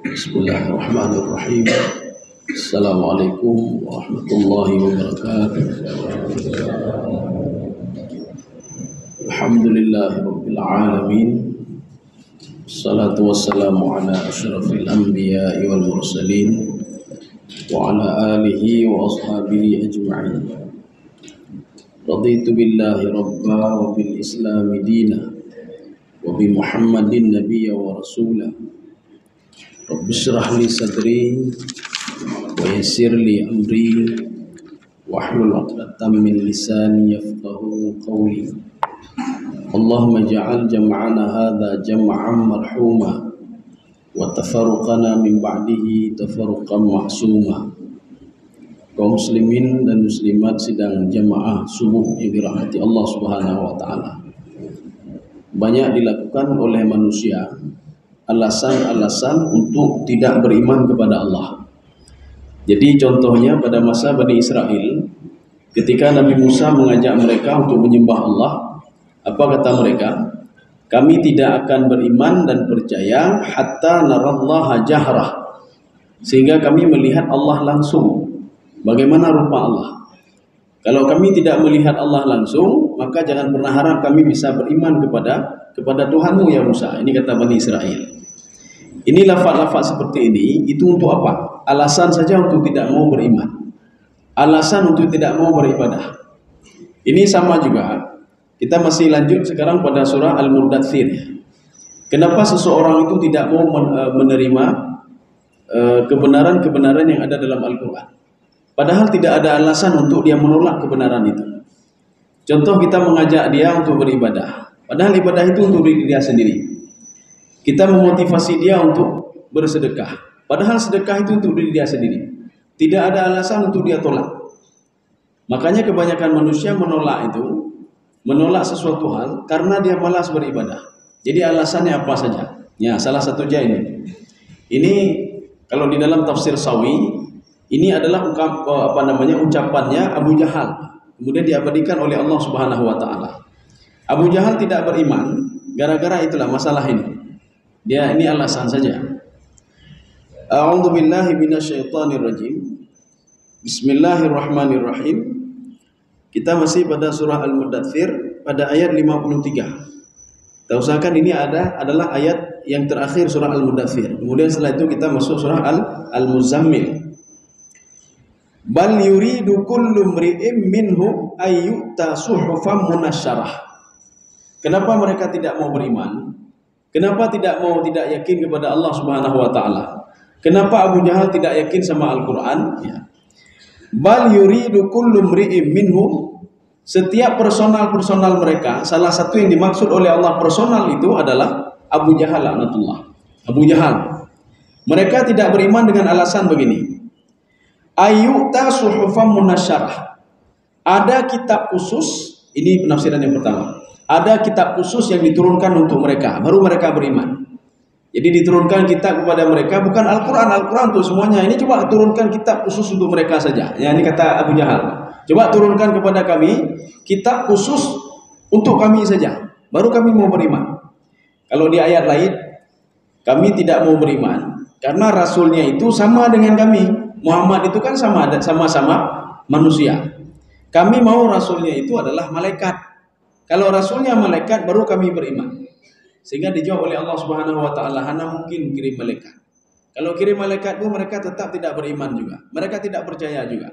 Bismillahirrahmanirrahim. Assalamualaikum warahmatullahi wabarakatuh. Alhamdulillahirabbil alamin. Wassalatu wassalamu ala asyrafil anbiya'i wal mursalin wa ala alihi wa ashabihi ajma'in. Raditu billahi rabba wa bil islami dina wa bi Muhammadin nabiyya wa rasulah. Rabbi shrah li sadri wa yassir li amri wahlul 'uqdatam min lisani yafqahu qawli. Allahumma ja'al jam'ana hadza jam'an marhuma wa tafarruqana min ba'dihi tafarruqan ma'suma. Kaum muslimin dan muslimat sidang jamaah subuh yang dirahmati Allah Subhanahu wa taala. Banyak dilakukan oleh manusia alasan-alasan untuk tidak beriman kepada Allah. Jadi contohnya pada masa Bani Israel, ketika Nabi Musa mengajak mereka untuk menyembah Allah, apa kata mereka? Kami tidak akan beriman dan percaya hatta narallaha jahrah, sehingga kami melihat Allah langsung. Bagaimana rupa Allah? Kalau kami tidak melihat Allah langsung, maka jangan pernah harap kami bisa beriman kepada Tuhanmu ya Musa. Ini kata Bani Israel. Ini lafaz-lafaz seperti ini, itu untuk apa? Alasan saja untuk tidak mau beriman. Alasan untuk tidak mau beribadah. Ini sama juga. Kita masih lanjut sekarang pada surah Al-Muddatsir. Kenapa seseorang itu tidak mau menerima kebenaran-kebenaran yang ada dalam Al-Quran? Padahal tidak ada alasan untuk dia menolak kebenaran itu. Contoh, kita mengajak dia untuk beribadah, padahal ibadah itu untuk diri dia sendiri. Kita memotivasi dia untuk bersedekah, padahal sedekah itu untuk diri dia sendiri. Tidak ada alasan untuk dia tolak. Makanya kebanyakan manusia menolak sesuatu hal karena dia malas beribadah. Jadi alasannya apa saja? Ya, salah satunya ini. Ini kalau di dalam tafsir Sawi, ini adalah ucapannya Abu Jahal, kemudian diabadikan oleh Allah Subhanahu wa taala. Abu Jahal tidak beriman gara-gara itulah masalah ini. Ini alasan saja. A'udzu billahi minasyaitonir rajim. Bismillahirrahmanirrahim. Kita masih pada surah Al-Muddatsir pada ayat 53. Kita usahakan ini adalah ayat yang terakhir surah Al-Muddatsir. Kemudian setelah itu kita masuk surah Al-Muzammil. Bal yuridu kullu mri'im minhum ayyuta suhufan munasyarah. Kenapa mereka tidak mau beriman? Kenapa tidak yakin kepada Allah Subhanahu wa taala? Kenapa Abu Jahal tidak yakin sama Al-Qur'an? Ya. Bal yuridu kullu mri'im minhum, setiap personal mereka, salah satu yang dimaksud oleh Allah personal itu adalah Abu Jahal laknatullah. Abu Jahal. Mereka tidak beriman dengan alasan begini. Ayyuta suhufan munasyarah. Ada kitab khusus, ini penafsiran yang pertama. Ada kitab khusus yang diturunkan untuk mereka, baru mereka beriman. Jadi diturunkan kitab kepada mereka, bukan Al-Quran untuk semuanya. Ini coba turunkan kitab khusus untuk mereka saja. Ya, ini kata Abu Jahal. Coba turunkan kepada kami kitab khusus untuk kami saja, baru kami mau beriman. Kalau di ayat lain, kami tidak mau beriman karena rasulnya itu sama dengan kami. Muhammad itu kan sama-sama manusia. Kami mau rasulnya itu adalah malaikat. Kalau rasulnya malaikat baru kami beriman. Sehingga dijawab oleh Allah Subhanahu wa taala, "Hana mungkin kirim malaikat." Kalau kirim malaikat itu mereka tetap tidak beriman juga. Mereka tidak percaya juga.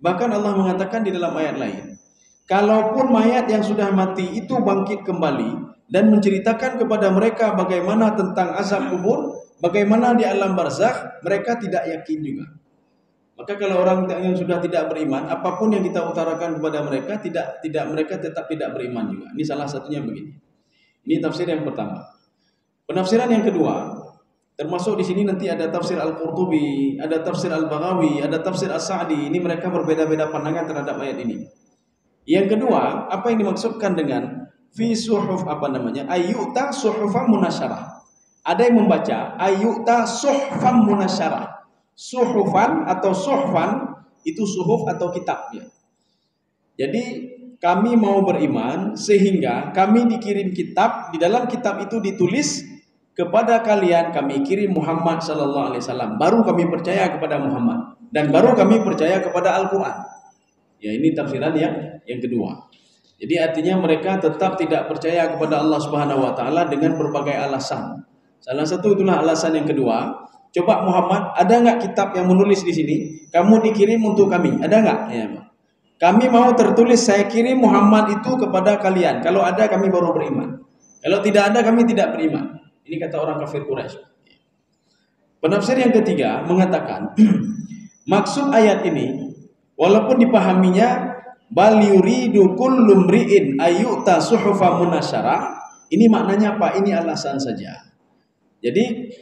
Bahkan Allah mengatakan di dalam ayat lain, kalaupun mayat yang sudah mati itu bangkit kembali dan menceritakan kepada mereka bagaimana tentang azab kubur, bagaimana di alam barzakh, mereka tidak yakin juga. Maka kalau orang yang sudah tidak beriman, apapun yang kita utarakan kepada mereka, mereka tetap tidak beriman juga. Ini salah satunya begini. Ini tafsir yang pertama. Penafsiran yang kedua, termasuk di sini nanti ada tafsir Al-Qurtubi, ada tafsir Al-Baghawi, ada tafsir As-Sa'di. Ini mereka berbeda-beda pandangan terhadap ayat ini. Yang kedua, apa yang dimaksudkan dengan fi suhuf ayyuta suhufan munasyarah. Ada yang membaca ayyuta suhufan munasyarah. Suhufan atau suhfan itu suhuf atau kitab ya. Jadi kami mau beriman sehingga kami dikirim kitab, di dalam kitab itu ditulis kepada kalian kami kirim Muhammad sallallahu alaihi wasallam, baru kami percaya kepada Muhammad dan baru kami percaya kepada Al-Qur'an. Ya, ini tafsiran yang kedua. Jadi artinya mereka tetap tidak percaya kepada Allah Subhanahu wa taala dengan berbagai alasan. Salah satu itulah alasan yang kedua. Coba Muhammad, ada nggak kitab yang menulis di sini? Kamu dikirim untuk kami, ada nggak? Ya, kami mau tertulis saya kirim Muhammad itu kepada kalian. Kalau ada kami baru beriman. Kalau tidak ada kami tidak beriman. Ini kata orang kafir Quraisy. Penafsir yang ketiga mengatakan maksud ayat ini walaupun dipahaminya bal yuridu kullu mri'in ayyuta suhufa munasyarah, ini maknanya apa? Ini alasan saja. Jadi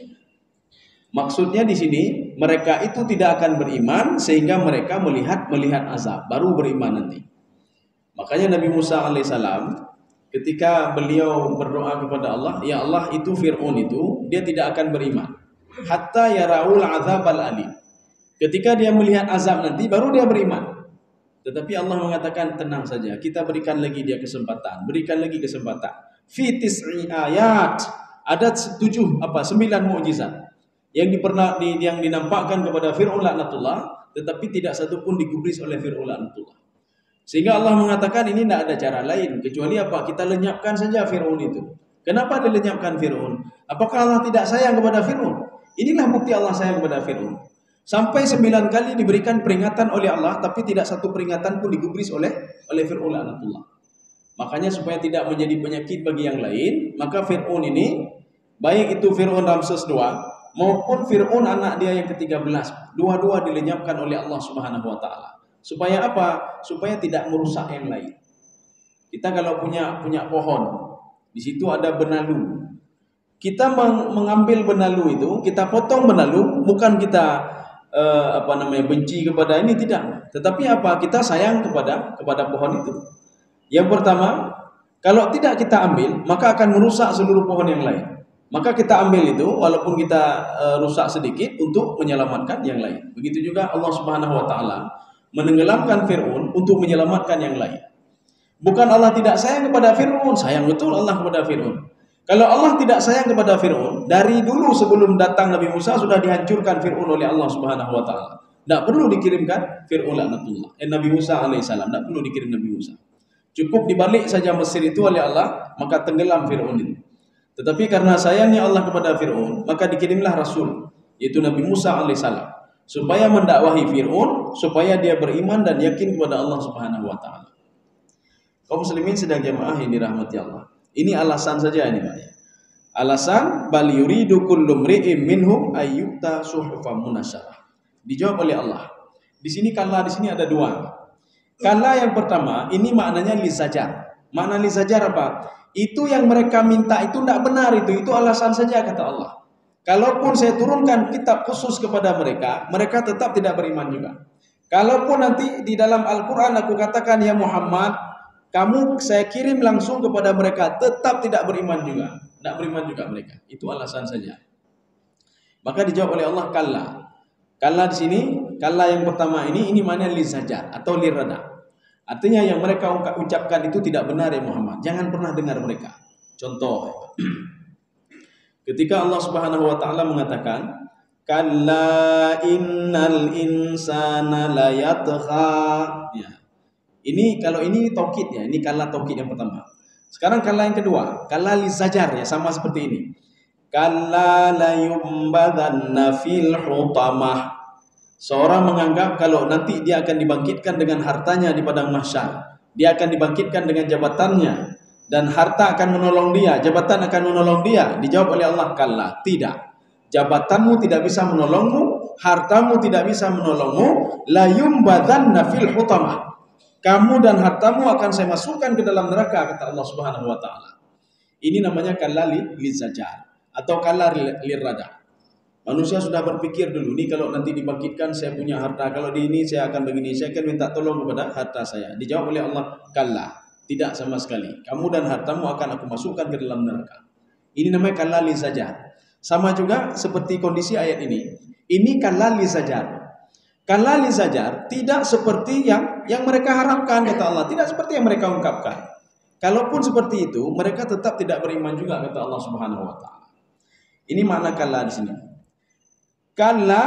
maksudnya di sini mereka itu tidak akan beriman sehingga mereka melihat azab baru beriman nanti. Makanya Nabi Musa alaihissalam ketika beliau berdoa kepada Allah, ya Allah, itu Fir'aun itu dia tidak akan beriman hatta yaraul azabal alim. Ketika dia melihat azab nanti baru dia beriman. Tetapi Allah mengatakan tenang saja, kita berikan lagi dia kesempatan, berikan lagi kesempatan. Fi tis'i ayat, ada 9 mukjizat yang dinampakkan kepada Fir'aun laknatullah, tetapi tidak satu pun digubris oleh Fir'aun laknatullah. Sehingga Allah mengatakan ini tidak ada cara lain kecuali apa? Kita lenyapkan saja Fir'aun itu. Kenapa dilenyapkan Fir'aun? Apakah Allah tidak sayang kepada Fir'aun? Inilah bukti Allah sayang kepada Fir'aun. Sampai 9 kali diberikan peringatan oleh Allah, tapi tidak satu peringatan pun digubris oleh Fir'aun laknatullah. Makanya supaya tidak menjadi penyakit bagi yang lain, maka Fir'aun ini, baik itu Fir'aun Ramses II maupun Fir'aun anak dia yang ke-13, dua-dua dilenyapkan oleh Allah Subhanahu wa taala. Supaya apa? Supaya tidak merusak yang lain. Kita kalau punya pohon, di situ ada benalu. Kita mengambil benalu itu, kita potong benalu, bukan kita benci kepada ini, tidak. Tetapi apa? Kita sayang kepada pohon itu. Yang pertama, kalau tidak kita ambil, maka akan merusak seluruh pohon yang lain. Maka kita ambil itu, walaupun kita rusak sedikit untuk menyelamatkan yang lain. Begitu juga Allah Subhanahu wa taala menenggelamkan Fir'aun untuk menyelamatkan yang lain. Bukan Allah tidak sayang kepada Fir'aun, sayang betul Allah kepada Fir'aun. Kalau Allah tidak sayang kepada Fir'aun, dari dulu sebelum datang Nabi Musa sudah dihancurkan Fir'aun oleh Allah Subhanahu wa taala. Tidak perlu dikirimkan Fir'aun laknatullah. Nabi Musa alaihissalam tidak perlu dikirim Nabi Musa. Cukup dibalik saja Mesir itu oleh Allah, maka tenggelam Fir'aun itu. Tetapi karena sayangnya Allah kepada Fir'aun, maka dikirimlah Rasul, yaitu Nabi Musa alaihissalam, supaya mendakwahi Fir'aun, supaya dia beriman dan yakin kepada Allah Subhanahu wa taala. Kaum muslimin sedang jamaah yang dirahmati Allah. Ini alasan saja ini, Pak. Alasan bal yuridu kullu mri'in minhum ayyuta suhufan munasyarah. Dijawab oleh Allah. Di sini ada dua. Kala yang pertama ini maknanya lizajar. Makna lizajar apa? Itu yang mereka minta itu tidak benar itu alasan saja kata Allah. Kalaupun saya turunkan kitab khusus kepada mereka, mereka tetap tidak beriman juga. Kalaupun nanti di dalam Al-Qur'an aku katakan ya Muhammad, kamu saya kirim langsung kepada mereka, tetap tidak beriman juga. Tidak beriman juga mereka. Itu alasan saja. Maka dijawab oleh Allah kalla. Kalla di sini, kalla yang pertama ini mana lizajar atau lirada. Artinya yang mereka ucapkan itu tidak benar ya Muhammad. Jangan pernah dengar mereka. Contoh. Ketika Allah Subhanahu wa taala mengatakan, kalla innal insana layatgha. Ya. Ini kalau ini taukid ya, ini kalla taukid yang pertama. Sekarang kalla yang kedua, kalla lizajar ya, sama seperti ini. Kalla la yumbadanna fil hutamah. Seorang menganggap kalau nanti dia akan dibangkitkan dengan hartanya di padang mahsyar. Dia akan dibangkitkan dengan jabatannya dan harta akan menolong dia, jabatan akan menolong dia. Dijawab oleh Allah, kalla, tidak. Jabatanmu tidak bisa menolongmu, hartamu tidak bisa menolongmu, la yumbadanna fil hutamah. Kamu dan hartamu akan saya masukkan ke dalam neraka, kata Allah Subhanahu wa taala. Ini namanya kalla lizajar atau kalla lirada. Manusia sudah berpikir dulu, nih kalau nanti dibangkitkan saya punya harta, kalau di ini saya akan begini, saya akan minta tolong kepada harta saya. Dijawab oleh Allah, kalla, tidak sama sekali. Kamu dan hartamu akan aku masukkan ke dalam neraka. Ini namanya kalla lizajar. Sama juga seperti kondisi ayat ini. Ini kalla lizajar. Kalla lizajar tidak seperti yang mereka harapkan kata Allah, tidak seperti yang mereka ungkapkan. Kalaupun seperti itu, mereka tetap tidak beriman juga kata Allah Subhanahu wa taala. Ini makna kalla di sini. Kalla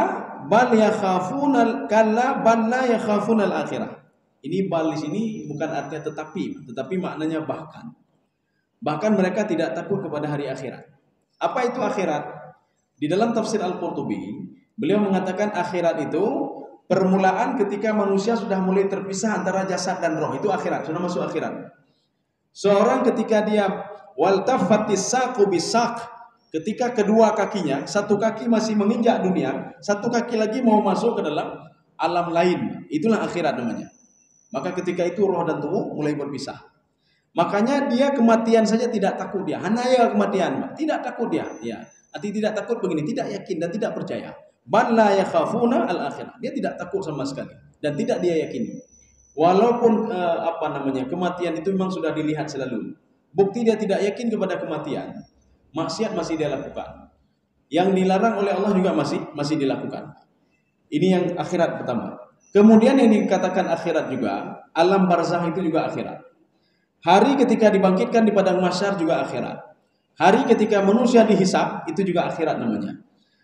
bal la yakhafunal akhirah. Ini bal di sini bukan artinya tetapi maknanya bahkan. Bahkan mereka tidak takut kepada hari akhirat. Apa itu akhirat? Di dalam tafsir Al-Qurtubi, beliau mengatakan akhirat itu permulaan ketika manusia sudah mulai terpisah antara jasad dan roh. Itu akhirat, sudah masuk akhirat. Seorang ketika dia waltafatis saqu bisaq, ketika kedua kakinya, satu kaki masih menginjak dunia, satu kaki lagi mau masuk ke dalam alam lain. Itulah akhirat namanya. Maka ketika itu roh dan tubuh mulai berpisah. Makanya dia kematian saja tidak takut dia. Hanaya kematian, tidak takut dia. Ya, arti tidak takut begini, tidak yakin dan tidak percaya. Bal la yakhafuna al-akhirah. Dia tidak takut sama sekali dan tidak dia yakini. Walaupun kematian itu memang sudah dilihat selalu. Bukti dia tidak yakin kepada kematian. Maksiat masih dia lakukan. Yang dilarang oleh Allah juga masih dilakukan. Ini yang akhirat pertama. Kemudian yang dikatakan akhirat juga, alam barzakh itu juga akhirat. Hari ketika dibangkitkan di padang mahsyar juga akhirat. Hari ketika manusia dihisab itu juga akhirat namanya.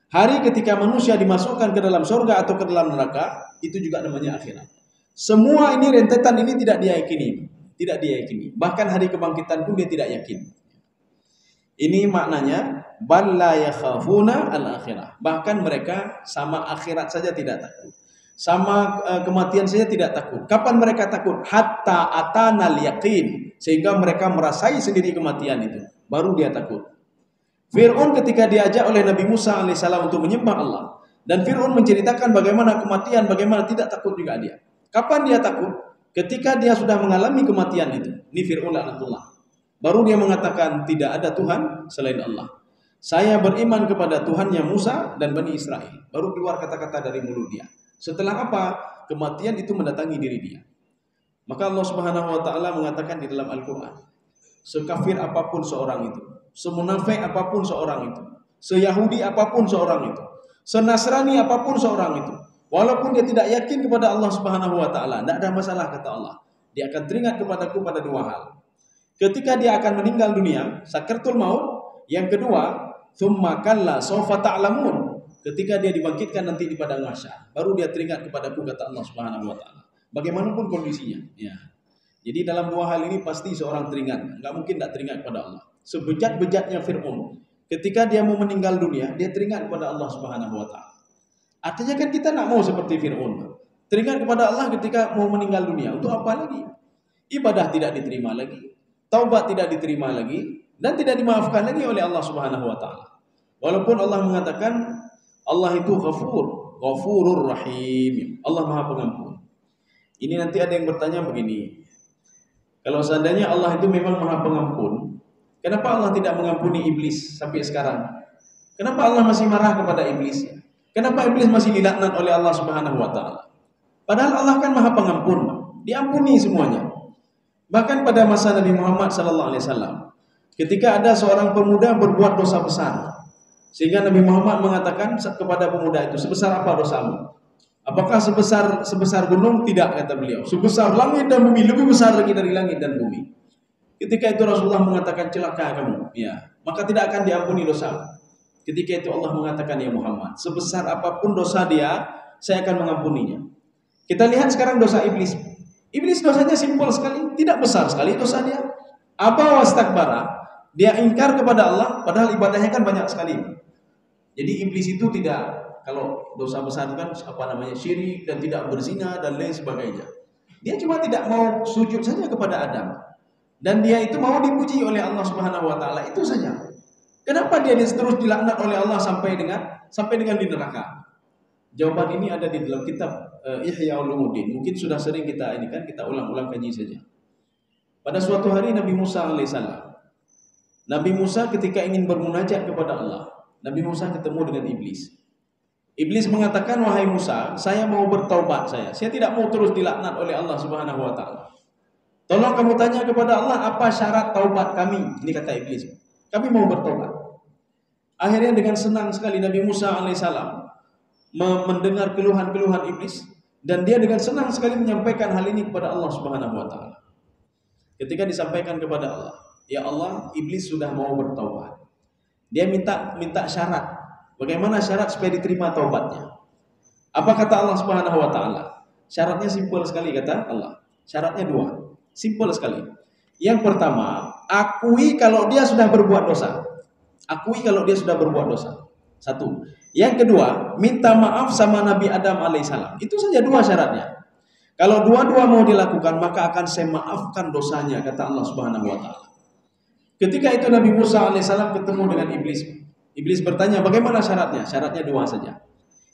Hari ketika manusia dimasukkan ke dalam surga atau ke dalam neraka itu juga namanya akhirat. Semua ini rentetan ini tidak dia yakini. Bahkan hari kebangkitan pun dia tidak yakin. Ini maknanya bal la yakhafuna al-akhirah. Bahkan mereka sama akhirat saja tidak takut. Sama kematian saja tidak takut. Kapan mereka takut? Hatta atanal yaqin, sehingga mereka merasai sendiri kematian itu, baru dia takut. Fir'aun ketika diajak oleh Nabi Musa alaihissalam untuk menyembah Allah, dan Fir'aun menceritakan bagaimana kematian, bagaimana tidak takut juga dia. Kapan dia takut? Ketika dia sudah mengalami kematian itu. Ini Fir'aun laknatullah. Baru dia mengatakan tidak ada Tuhan selain Allah. Saya beriman kepada Tuhannya Musa dan Bani Israel. Baru keluar kata-kata dari mulut dia. Setelah apa? Kematian itu mendatangi diri dia. Maka Allah Subhanahu wa taala mengatakan di dalam Al-Qur'an, sekafir apapun seorang itu, semunafik apapun seorang itu, seyahudi apapun seorang itu, senasrani apapun seorang itu, walaupun dia tidak yakin kepada Allah Subhanahu wa taala, tidak ada masalah kata Allah. Dia akan teringat kepadaku pada dua hal. Ketika dia akan meninggal dunia, sakaratul maut, yang kedua, tsumma kalla sawfa ta'lamun. Ketika dia dibangkitkan nanti di padang mahsyar, baru dia teringat kepadaku kata Allah Subhanahu wa taala. Bagaimanapun kondisinya, ya. Jadi dalam dua hal ini pasti seorang teringat, enggak mungkin tidak teringat kepada Allah. Sebejat-bejatnya Fir'aun, ketika dia mau meninggal dunia, dia teringat kepada Allah Subhanahu wa taala. Artinya kan kita tidak mau seperti Fir'aun. Teringat kepada Allah ketika mau meninggal dunia, untuk apa lagi? Ibadah tidak diterima lagi, taubat tidak diterima lagi, dan tidak dimaafkan lagi oleh Allah Subhanahu wa taala. Walaupun Allah mengatakan Allah itu ghafurur rahim. Allah Maha Pengampun. Ini nanti ada yang bertanya begini. Kalau seandainya Allah itu memang Maha Pengampun, kenapa Allah tidak mengampuni iblis sampai sekarang? Kenapa Allah masih marah kepada iblis? Kenapa iblis masih dilaknat oleh Allah Subhanahu wa taala? Padahal Allah kan Maha Pengampun, diampuni semuanya. Bahkan pada masa Nabi Muhammad sallallahu alaihi wasallam, ketika ada seorang pemuda berbuat dosa besar, sehingga Nabi Muhammad mengatakan kepada pemuda itu, sebesar apa dosamu? Apakah sebesar gunung? Tidak, kata beliau. Sebesar langit dan bumi, lebih besar lagi dari langit dan bumi. Ketika itu Rasulullah mengatakan, celaka kamu. Ya, maka tidak akan diampuni dosa. Ketika itu Allah mengatakan, ya Muhammad, sebesar apapun dosa dia, saya akan mengampuninya. Kita lihat sekarang dosa iblis. Iblis dosanya simpel sekali, tidak besar sekali dosa dia. Aba wastakbara, dia ingkar kepada Allah, padahal ibadahnya kan banyak sekali. Jadi iblis itu tidak, kalau dosa besar itu kan syirik dan tidak berzina dan lain sebagainya. Dia cuma tidak mau sujud saja kepada Adam. Dan dia itu mau dipuji oleh Allah Subhanahu wa taala, itu saja. Kenapa dia terus dilaknat oleh Allah sampai dengan di neraka? Jawaban ini ada di dalam kitab Ihya Ulumuddin. Mungkin sudah sering kita ulang-ulang kaji saja. Pada suatu hari Nabi Musa alaihissalam, Nabi Musa ketika ingin bermunajat kepada Allah, Nabi Musa ketemu dengan iblis. Iblis mengatakan, wahai Musa, saya mau bertaubat saya tidak mau terus dilaknat oleh Allah Subhanahu wa taala. Tolong kamu tanya kepada Allah apa syarat taubat kami. Ini kata iblis. Kami mau bertaubat. Akhirnya dengan senang sekali Nabi Musa alaihissalam mendengar keluhan-keluhan iblis, dan dia dengan senang sekali menyampaikan hal ini kepada Allah Subhanahu wa taala. Ketika disampaikan kepada Allah, ya Allah, iblis sudah mau bertaubat. Dia minta syarat. Bagaimana syarat supaya diterima taubatnya? Apa kata Allah Subhanahu wa taala? Syaratnya simpel sekali kata Allah. Syaratnya dua. Simpel sekali. Yang pertama, akui kalau dia sudah berbuat dosa. Akui kalau dia sudah berbuat dosa. Satu. Yang kedua, minta maaf sama Nabi Adam alaihissalam. Itu saja dua syaratnya. Kalau dua-dua mau dilakukan, maka akan saya maafkan dosanya, kata Allah Subhanahu wa taala. Ketika itu Nabi Musa alaihissalam ketemu dengan iblis. Iblis bertanya, bagaimana syaratnya? Syaratnya dua saja.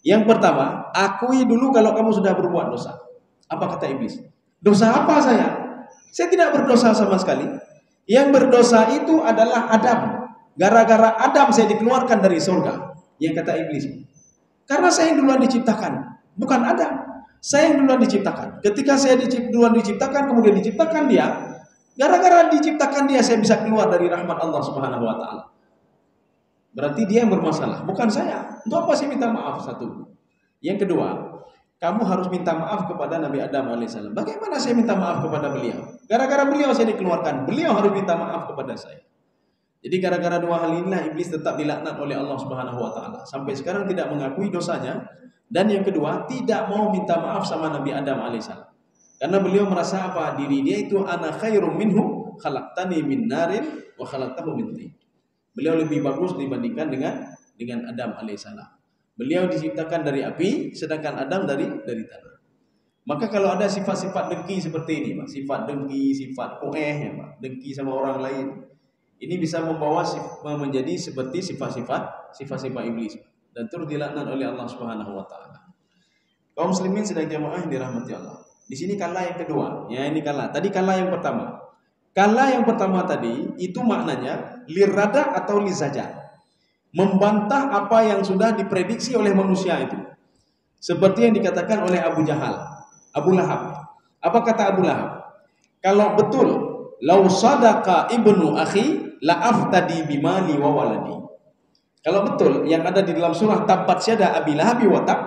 Yang pertama, akui dulu kalau kamu sudah berbuat dosa. Apa kata iblis? Dosa apa saya? Saya tidak berdosa sama sekali. Yang berdosa itu adalah Adam. Gara-gara Adam saya dikeluarkan dari surga. Yang kata iblis. Karena saya yang duluan diciptakan, bukan Adam. Saya yang duluan diciptakan. Ketika saya duluan diciptakan, kemudian diciptakan dia. Gara-gara diciptakan dia, saya bisa keluar dari rahmat Allah Subhanahu wa taala. Berarti dia yang bermasalah, bukan saya. Untuk apa saya minta maaf? Satu. Yang kedua, kamu harus minta maaf kepada Nabi Adam alaihissalam. Bagaimana saya minta maaf kepada beliau? Gara-gara beliau saya dikeluarkan. Beliau harus minta maaf kepada saya. Jadi gara-gara dua hal inilah iblis tetap dilaknat oleh Allah Subhanahu wa taala. Sampai sekarang tidak mengakui dosanya. Dan yang kedua, tidak mau minta maaf sama Nabi Adam alaihissalam. Karena beliau merasa apa? Diri dia itu ana khairum minhu, khalaqtani min narin wa khalaqtahu min tin. Beliau lebih bagus dibandingkan dengan Adam alaihissalam. Beliau diciptakan dari api, sedangkan Adam dari tanah. Maka kalau ada sifat-sifat dengki seperti ini, Pak, sifat dengki, sifat ya, Pak, dengki sama orang lain, ini bisa membawa menjadi seperti sifat-sifat iblis dan terus dilaknat oleh Allah Subhanahu wa taala. Kaum muslimin sedang jamaah dirahmati Allah. Di sini kala yang kedua, ya ini kala. Tadi kala yang pertama. Kala yang pertama tadi itu maknanya lirada atau lizajar. Membantah apa yang sudah diprediksi oleh manusia itu. Seperti yang dikatakan oleh Abu Lahab. Apa kata Abu Lahab? Kalau betul, lau sadaqa ibnu akhi la aftadi bimali wa waladi. Kalau betul yang ada di dalam surah Tabbat Yada Abi Lahab wa Tab,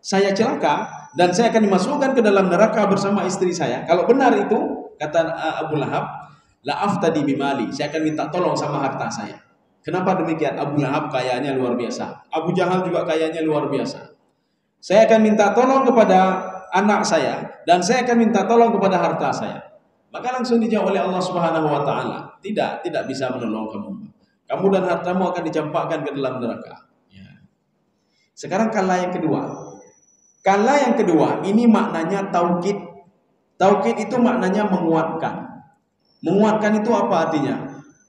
saya celaka dan saya akan dimasukkan ke dalam neraka bersama istri saya. Kalau benar itu, kata Abu Lahab, la aftadi bimali, saya akan minta tolong sama harta saya. Kenapa demikian? Abu Lahab kayanya luar biasa. Abu Jahal juga kayanya luar biasa. Saya akan minta tolong kepada anak saya dan saya akan minta tolong kepada harta saya. Maka langsung dijawab oleh Allah Subhanahu wa taala, tidak bisa menolong kamu. Kamu dan hartamu akan dicampakkan ke dalam neraka. Ya. Sekarang kala yang kedua. Kala yang kedua ini maknanya taukid. Taukid itu maknanya menguatkan. Menguatkan itu apa artinya?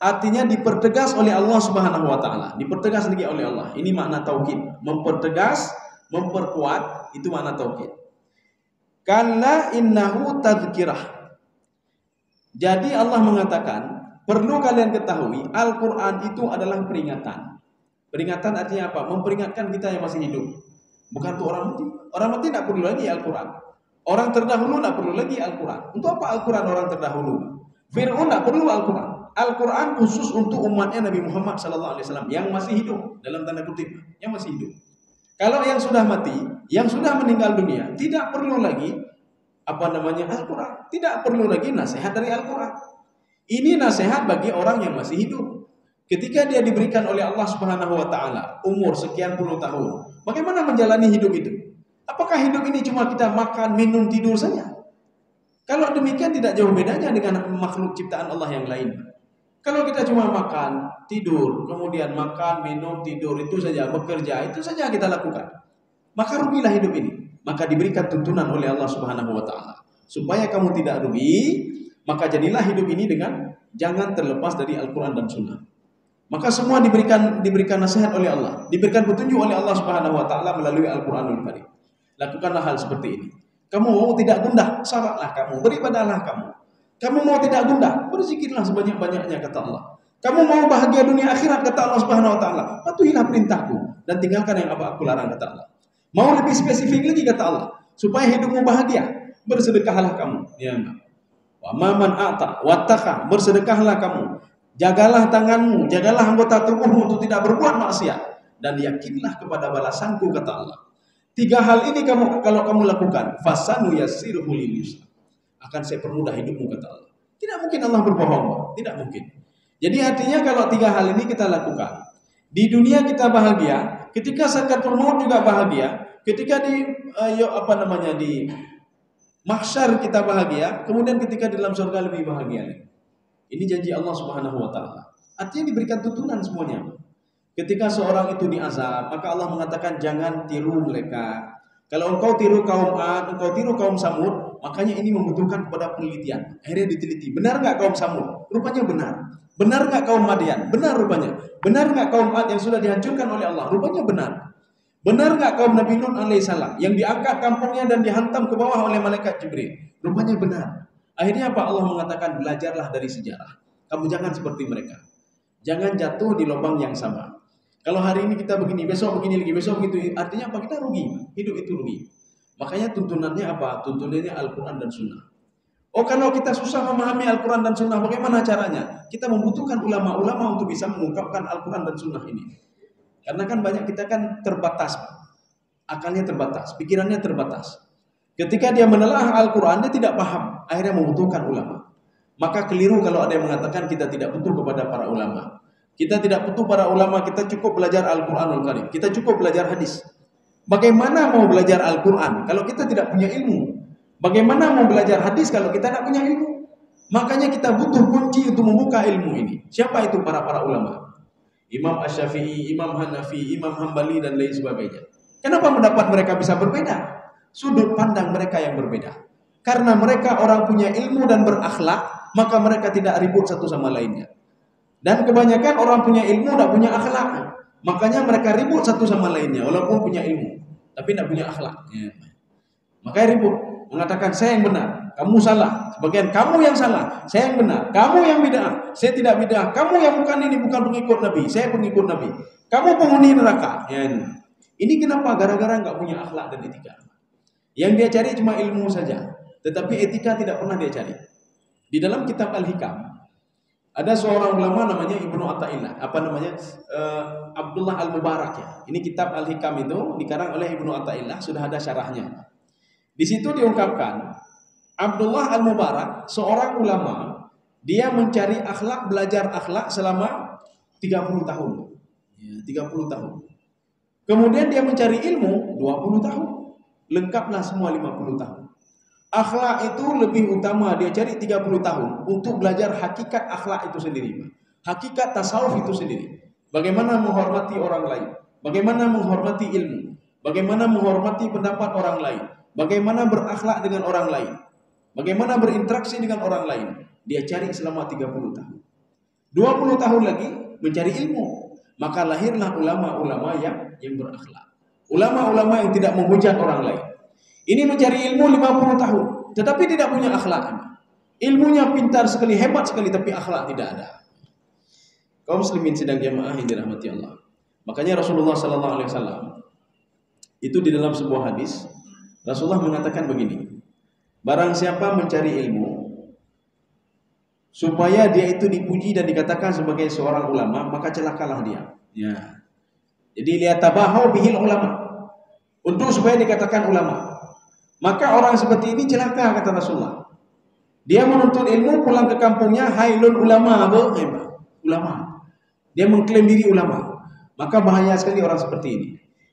Artinya dipertegas oleh Allah Subhanahu wa taala. Dipertegas lagi oleh Allah. Ini makna taukid. Mempertegas, memperkuat, itu makna taukid. Kalla innahu tadhkirah. Jadi Allah mengatakan, perlu kalian ketahui, Al-Quran itu adalah peringatan. Peringatan artinya apa? Memperingatkan kita yang masih hidup. Bukan untuk orang mati. Orang mati tidak perlu lagi Al-Quran. Orang terdahulu tidak perlu lagi Al-Quran. Untuk apa Al-Quran orang terdahulu? Fir'aun tidak perlu Al-Quran. Al-Quran khusus untuk umatnya Nabi Muhammad SAW yang masih hidup, dalam tanda kutip, yang masih hidup. Kalau yang sudah mati, yang sudah meninggal dunia, tidak perlu lagi Al-Quran. Tidak perlu lagi nasihat dari Al-Quran. Ini nasihat bagi orang yang masih hidup. Ketika dia diberikan oleh Allah Subhanahu wa taala umur sekian puluh tahun, bagaimana menjalani hidup itu? Apakah hidup ini cuma kita makan, minum, tidur saja? Kalau demikian tidak jauh bedanya dengan makhluk ciptaan Allah yang lain. Kalau kita cuma makan, tidur, kemudian makan, minum, tidur, itu saja, bekerja, itu saja kita lakukan, maka rugilah hidup ini. Maka diberikan tuntunan oleh Allah Subhanahu wa taala supaya kamu tidak rugi, maka jadilah hidup ini dengan jangan terlepas dari Al-Quran dan Sunnah. Maka semua diberikan nasihat oleh Allah, diberikan petunjuk oleh Allah Subhanahu wa taala melalui Al-Qur'anul Karim. Lakukanlah hal seperti ini. Kamu mau tidak gundah, salatlah kamu, beribadahlah kamu. Kamu mau tidak gundah, berzikirlah sebanyak-banyaknya, kata Allah. Kamu mau bahagia dunia akhirat, kata Allah Subhanahu wa taala, patuhilah perintahku dan tinggalkan yang apa aku larang, kata Allah. Mau lebih spesifik lagi, kata Allah, supaya hidupmu bahagia, bersedekahlah kamu. Ya, wa man a'ta wattaqa, bersedekahlah kamu. Jagalah tanganmu, jagalah anggota tubuhmu untuk tidak berbuat maksiat dan yakinlah kepada balasanku, kata Allah. 3 hal ini kalau kamu lakukan, fasanu yassiruhu lil yusra, akan saya permudah hidupmu, kata Allah. Tidak mungkin Allah berbohong, tidak mungkin. Jadi artinya kalau 3 hal ini kita lakukan, Di dunia kita bahagia, ketika sakaratul maut juga bahagia, ketika di di mahsyar kita bahagia, kemudian ketika di dalam surga lebih bahagia lagi. Ini janji Allah Subhanahu wa taala. Artinya diberikan tuntunan semuanya. Ketika seorang itu diazab, maka Allah mengatakan jangan tiru mereka. Kalau engkau tiru kaum Ad, engkau tiru kaum Samud, makanya ini membutuhkan kepada penelitian. Akhirnya diteliti, benar nggak kaum Samud? Rupanya benar. Benar nggak kaum Madian? Benar rupanya. Benar nggak kaum Ad yang sudah dihancurkan oleh Allah? Rupanya benar. Benar nggak kaum Nabi Nuh alaihissalam yang diangkat kampungnya dan dihantam ke bawah oleh malaikat Jibril? Rupanya benar. Akhirnya apa? Allah mengatakan belajarlah dari sejarah. Kamu jangan seperti mereka. Jangan jatuh di lubang yang sama. Kalau hari ini kita begini, besok begini lagi, besok begitu, artinya apa? Kita rugi. Hidup itu rugi. Makanya tuntunannya apa? Tuntunannya Al-Quran dan Sunnah. Oh, kalau kita susah memahami Al-Quran dan Sunnah, bagaimana caranya? Kita membutuhkan ulama-ulama untuk bisa mengungkapkan Al-Quran dan Sunnah ini. Karena kan banyak kita kan terbatas, akalnya terbatas, pikirannya terbatas. Ketika dia menelaah Al-Quran, dia tidak paham, akhirnya membutuhkan ulama. Maka keliru kalau ada yang mengatakan kita tidak butuh kepada para ulama. Kita tidak butuh para ulama, kita cukup belajar Al-Quranul Karim, kita cukup belajar hadis. Bagaimana mau belajar Al-Quran kalau kita tidak punya ilmu? Bagaimana mau belajar hadis kalau kita tidak punya ilmu? Makanya kita butuh kunci untuk membuka ilmu ini. Siapa itu para ulama? Imam Asy-Syafi'i, Imam Hanafi, Imam Hambali dan lain sebagainya. Kenapa pendapat mereka bisa berbeda? Sudut pandang mereka yang berbeda. Karena mereka orang punya ilmu dan berakhlak, maka mereka tidak ribut satu sama lainnya. Dan kebanyakan orang punya ilmu tidak punya akhlak, makanya mereka ribut satu sama lainnya walaupun punya ilmu, tapi tidak punya akhlak. Makanya ribut, mengatakan saya yang benar, kamu salah. Sebagian kamu yang salah, saya yang benar, kamu yang bid'ah, saya tidak bid'ah. Kamu yang bukan pengikut Nabi, saya pengikut Nabi. Kamu penghuni neraka. Ini kenapa? Gara-gara nggak punya akhlak dan etika. Yang dia cari cuma ilmu saja, tetapi etika tidak pernah dia cari. Di dalam kitab Al-Hikam ada seorang ulama namanya Ibnu Athaillah, Abdullah Al-Mubarak ya. Ini kitab Al-Hikam itu dikarang oleh Ibnu Athaillah, sudah ada syarahnya. Di situ diungkapkan Abdullah Al-Mubarak seorang ulama, dia mencari akhlak, belajar akhlak selama 30 tahun. 30 tahun. Kemudian dia mencari ilmu 20 tahun. Lengkaplah semua 50 tahun. Akhlak itu lebih utama dia cari 30 tahun untuk belajar hakikat akhlak itu sendiri. Hakikat tasawuf itu sendiri. Bagaimana menghormati orang lain, bagaimana menghormati ilmu, bagaimana menghormati pendapat orang lain, bagaimana berakhlak dengan orang lain, bagaimana berinteraksi dengan orang lain. Dia cari selama 30 tahun. 20 tahun lagi mencari ilmu. Maka lahirlah ulama-ulama yang berakhlak. Ulama-ulama yang tidak menghujat orang lain. Ini mencari ilmu 50 tahun, tetapi tidak punya akhlak. Ilmunya pintar sekali, hebat sekali, tapi akhlak tidak ada. Kaum muslimin sidang jamaah yang dirahmati Allah. Makanya Rasulullah SAW itu di dalam sebuah hadis, Rasulullah mengatakan begini: barang siapa mencari ilmu supaya dia itu dipuji dan dikatakan sebagai seorang ulama, maka celakalah dia. Jadi lihat tabahau bihil ulama, untuk supaya dikatakan ulama. Maka orang seperti ini celaka, kata Rasulullah. Dia menuntut ilmu, pulang ke kampungnya, hailul ulama, ulama. Dia mengklaim diri ulama. Maka bahaya sekali orang seperti ini.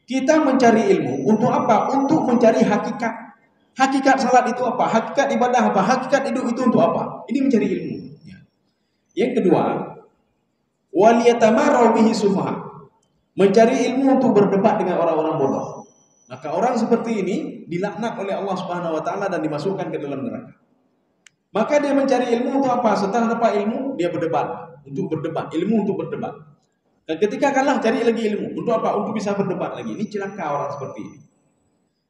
Kita mencari ilmu untuk apa? Untuk mencari hakikat. Hakikat salat itu apa? Hakikat ibadah apa? Hakikat hidup itu untuk apa? Ini mencari ilmu. Yang kedua, waliyatamarau bihi sufaha. Mencari ilmu untuk berdebat dengan orang-orang bodoh. Maka orang seperti ini dilaknat oleh Allah Subhanahu wa taala dan dimasukkan ke dalam neraka. Maka dia mencari ilmu untuk apa? Setelah dapat ilmu, dia berdebat, untuk berdebat, ilmu untuk berdebat. Dan ketika kalah, cari lagi ilmu. Untuk apa? Untuk bisa berdebat lagi. Ini celaka orang seperti ini.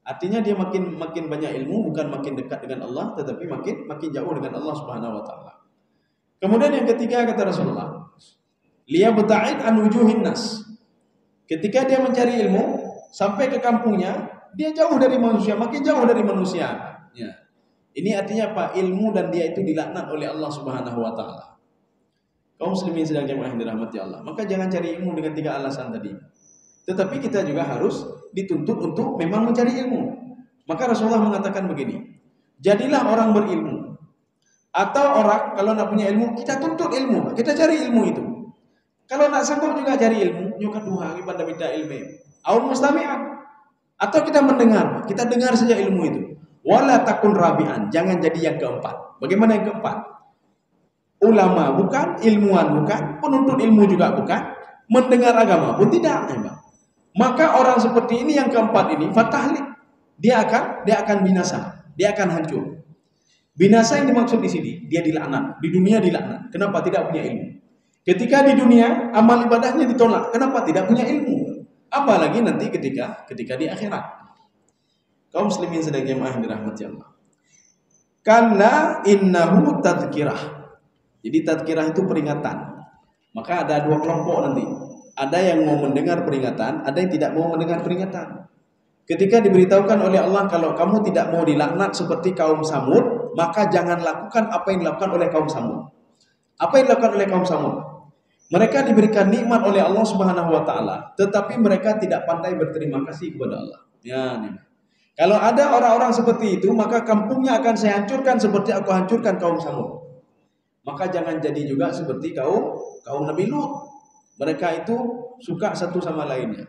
Artinya dia makin banyak ilmu, bukan makin dekat dengan Allah, tetapi makin jauh dengan Allah Subhanahu wa taala. Kemudian yang ketiga, kata Rasulullah, liyabta'id an wujuhin nas. Ketika dia mencari ilmu, sampai ke kampungnya, dia jauh dari manusia, makin jauh dari manusia. Ini artinya apa? Ilmu dan dia itu dilaknat oleh Allah Subhanahu wa taala. Kaum muslimin sedang jamaah yang dirahmati Allah. Maka jangan cari ilmu dengan 3 alasan tadi. Tetapi kita juga harus dituntut untuk memang mencari ilmu. Maka Rasulullah mengatakan begini: jadilah orang berilmu. Atau orang kalau tidak punya ilmu, kita tuntut ilmu, kita cari ilmu itu. Kalau nak sanggup juga cari ilmu, nyukat duha pada bida ilmu. Au mustami'an. Atau kita mendengar, kita dengar saja ilmu itu. Wala takun rabi'an, jangan jadi yang keempat. Bagaimana yang keempat? Ulama bukan, ilmuwan bukan, penuntut ilmu juga bukan, mendengar agama pun tidak. Maka orang seperti ini yang keempat ini fatahlik, dia akan binasa, dia akan hancur. Binasa yang dimaksud di sini, dia dilaknat, di dunia dilaknat. Kenapa? Tidak punya ilmu. Ketika di dunia amal ibadahnya ditolak, kenapa? Tidak punya ilmu. Apalagi nanti ketika di akhirat. Kaum muslimin sedang jemaah yang dirahmati Allah. Karena innahu tadhkirah. Jadi tadhkirah itu peringatan. Maka ada dua kelompok nanti. Ada yang mau mendengar peringatan, ada yang tidak mau mendengar peringatan. Ketika diberitahukan oleh Allah kalau kamu tidak mau dilaknat seperti kaum Samud, maka jangan lakukan apa yang dilakukan oleh kaum Samud. Apa yang dilakukan oleh kaum Samud? Mereka diberikan nikmat oleh Allah Subhanahu wa taala, tetapi mereka tidak pandai berterima kasih kepada Allah. Ya, nih. Kalau ada orang-orang seperti itu, maka kampungnya akan saya hancurkan seperti aku hancurkan kaum Samud. Maka jangan jadi juga seperti kaum Nabi Lut. Mereka itu suka satu sama lainnya.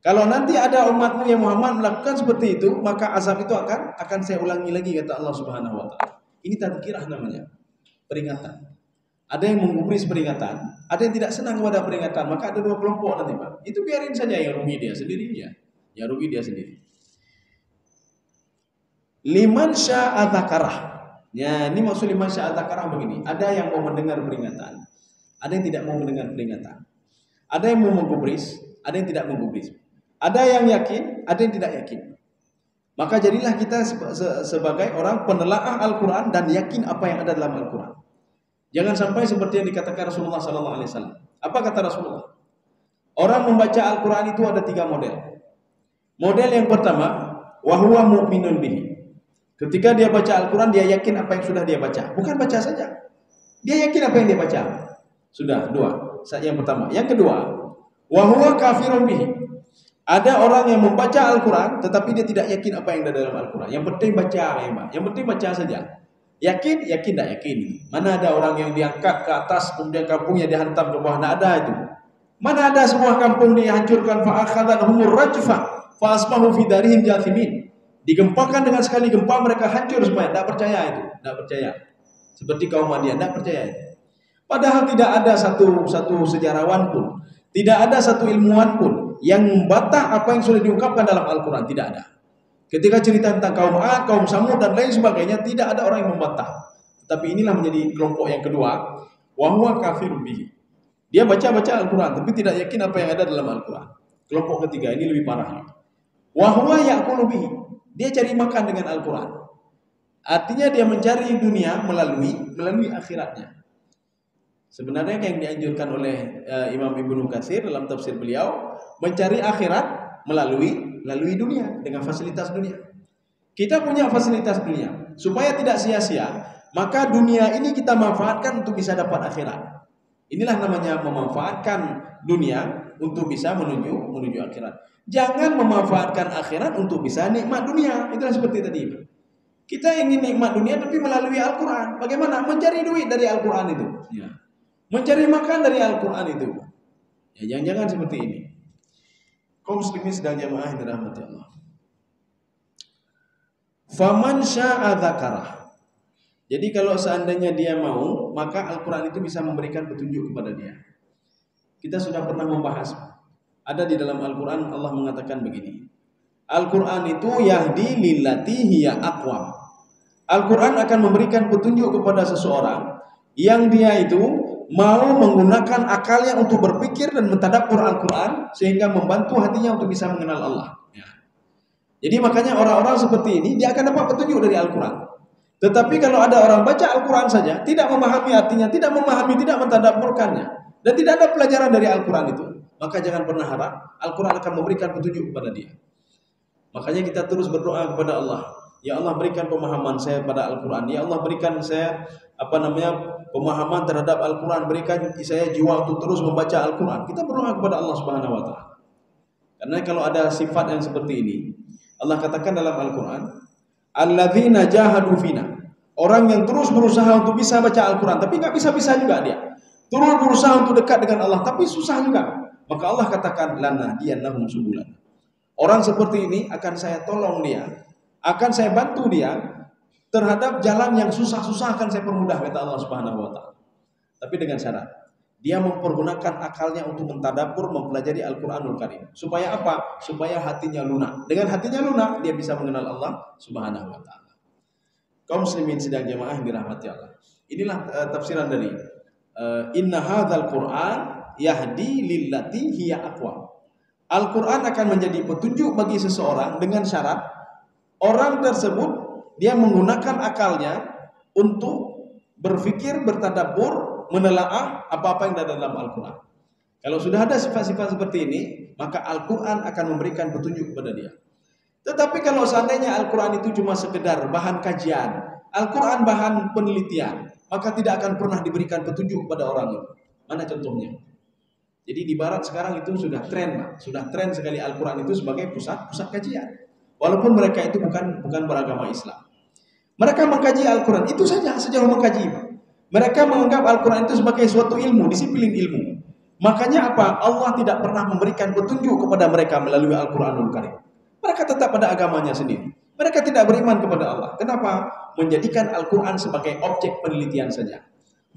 Kalau nanti ada umatmu yang Muhammad melakukan seperti itu, maka azab itu akan saya ulangi lagi, kata Allah Subhanahu wa taala. Ini tadhkirah namanya, peringatan. Ada yang menggubris peringatan, ada yang tidak senang kepada peringatan, maka ada dua kelompok nanti, Pak. Itu biarin saja, yang rugi dia sendiri ya. Yang rugi dia sendiri. Liman sya'a dzakarah. Ya, ini maksud liman sya'a dzakarah begini. Ada yang mau mendengar peringatan, ada yang tidak mau mendengar peringatan. Ada yang mau menggubris, ada yang tidak menggubris. Ada yang yakin, ada yang tidak yakin. Maka jadilah kita sebagai orang penelaah Al-Quran dan yakin apa yang ada dalam Al-Quran. Jangan sampai seperti yang dikatakan Rasulullah SAW. Apa kata Rasulullah? Orang membaca Al-Quran itu ada 3 model. Model yang pertama, wahuwa mu'minun bihi. Ketika dia baca Al-Quran, dia yakin apa yang sudah dia baca. Bukan baca saja, dia yakin apa yang dia baca. Sudah 2. Yang pertama. Yang kedua, wahuwa kafirun bihi. Ada orang yang membaca Al-Quran tetapi dia tidak yakin apa yang ada dalam Al-Quran. Yang penting baca, ya, yang penting baca saja. Yakin, tidak yakin. Mana ada orang yang diangkat ke atas kemudian kampungnya dihantam ke bawah? Tidak ada itu. Mana ada sebuah kampung dihancurkan fa akhadhahumur rajfa fa asbahu fi darihim jathimin. Digempakan dengan sekali gempa mereka hancur semua. Tidak percaya itu, tidak percaya. Seperti kaum Madian, tidak percaya itu. Padahal tidak ada satu sejarawan pun, tidak ada satu ilmuwan pun yang membantah apa yang sudah diungkapkan dalam Al-Quran. Tidak ada. Ketika cerita tentang kaum Ad, kaum Samud dan lain sebagainya, tidak ada orang yang membantah. Tetapi inilah menjadi kelompok yang kedua, wahuwa kafirun bihi. Dia baca Al-Quran tapi tidak yakin apa yang ada dalam Al-Quran. Kelompok ketiga ini lebih parah. Wahuwa ya'kulu bihi. Dia cari makan dengan Al-Quran. Artinya dia mencari dunia melalui akhiratnya. Sebenarnya yang dianjurkan oleh Imam Ibnu Katsir dalam tafsir beliau, mencari akhirat melalui dunia, dengan fasilitas dunia. Kita punya fasilitas dunia, supaya tidak sia-sia, maka dunia ini kita manfaatkan untuk bisa dapat akhirat. Inilah namanya memanfaatkan dunia untuk bisa menuju akhirat. Jangan memanfaatkan akhirat untuk bisa nikmat dunia. Itulah seperti tadi. Kita ingin nikmat dunia tapi melalui Al-Quran. Bagaimana? Mencari duit dari Al-Quran itu. Ya. Mencari makan dari Al-Quran itu. Ya, jangan seperti ini. Kaum muslimin sedang jamaah yang dirahmati Allah. Faman sya'a dzakarah. Jadi kalau seandainya dia mau, maka Al-Quran itu bisa memberikan petunjuk kepada dia. Kita sudah pernah membahas. Ada di dalam Al-Quran Allah mengatakan begini. Al-Quran itu yahdi lillati hiya aqwam. Al-Quran akan memberikan petunjuk kepada seseorang yang dia itu mau menggunakan akalnya untuk berpikir dan mentadabbur Al-Quran sehingga membantu hatinya untuk bisa mengenal Allah. Ya. Jadi makanya orang-orang seperti ini dia akan dapat petunjuk dari Al-Quran. Tetapi kalau ada orang baca Al-Quran saja, tidak memahami artinya, tidak memahami, tidak mentadabburkannya, dan tidak ada pelajaran dari Al-Quran itu, maka jangan pernah harap Al-Quran akan memberikan petunjuk kepada dia. Makanya kita terus berdoa kepada Allah. Ya Allah, berikan pemahaman saya pada Al-Quran. Ya Allah, berikan saya pemahaman terhadap Al-Quran. Berikan saya jiwa untuk terus membaca Al-Quran. Kita berdoa kepada Allah Subhanahu wa taala. Karena kalau ada sifat yang seperti ini, Allah katakan dalam Al-Quran, alladzina jahadu fina. Orang yang terus berusaha untuk bisa baca Al-Quran, tapi nggak bisa-bisa juga dia. terus berusaha untuk dekat dengan Allah, tapi susah juga. Maka Allah katakan, lanahdiyannahum subulana. Orang seperti ini akan saya tolong dia, akan saya bantu dia terhadap jalan yang susah-susah akan saya permudah, kata Allah Subhanahu wa taala. Tapi dengan syarat dia mempergunakan akalnya untuk mentadabbur, mempelajari Al-Qur'anul Karim. Supaya apa? Supaya hatinya lunak. Dengan hatinya lunak, dia bisa mengenal Allah Subhanahu wa taala. Kaum muslimin sidang jamaah yang dirahmati Allah. Inilah tafsiran dari inna hadzal Qur'an yahdi lillati hiya aqwam. Al-Qur'an akan menjadi petunjuk bagi seseorang dengan syarat orang tersebut dia menggunakan akalnya untuk berfikir, bertadabbur, menelaah apa-apa yang ada dalam Al-Qur'an. Kalau sudah ada sifat-sifat seperti ini, maka Al-Qur'an akan memberikan petunjuk kepada dia. Tetapi kalau seandainya Al-Quran itu cuma sekedar bahan kajian, Al-Quran bahan penelitian, maka tidak akan pernah diberikan petunjuk kepada orang itu. Mana contohnya? Jadi di barat sekarang itu sudah tren sekali Al-Quran itu sebagai pusat kajian. Walaupun mereka itu bukan beragama Islam. Mereka mengkaji Al-Quran itu saja, sejauh mengkaji. Mereka menganggap Al-Quran itu sebagai suatu ilmu, disiplin ilmu. Makanya apa? Allah tidak pernah memberikan petunjuk kepada mereka melalui Al-Quranul Karim. Mereka tetap pada agamanya sendiri. Mereka tidak beriman kepada Allah. Kenapa? Menjadikan Al-Quran sebagai objek penelitian saja.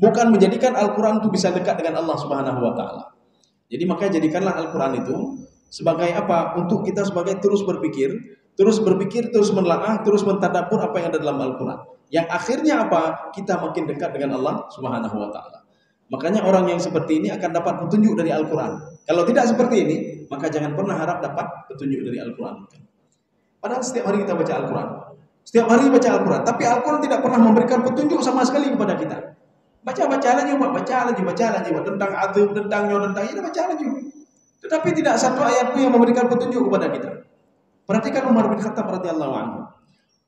Bukan menjadikan Al-Quran itu bisa dekat dengan Allah Subhanahu wa taala. Jadi maka jadikanlah Al-Quran itu sebagai apa? Untuk kita sebagai terus berpikir, terus menelaah, terus mentadabbur apa yang ada dalam Al-Quran. Yang akhirnya apa? Kita makin dekat dengan Allah Subhanahu wa taala. Makanya orang yang seperti ini akan dapat petunjuk dari Al-Quran. Kalau tidak seperti ini, maka jangan pernah harap dapat petunjuk dari Al-Quran. Padahal setiap hari kita baca Al-Quran. Setiap hari baca Al-Quran. Tapi Al-Quran tidak pernah memberikan petunjuk sama sekali kepada kita. Baca lagi. Tentang adab, tentang ini baca lagi. Tetapi tidak satu ayat pun yang memberikan petunjuk kepada kita. Perhatikan Umar bin Khattab radhiyallahu anhu.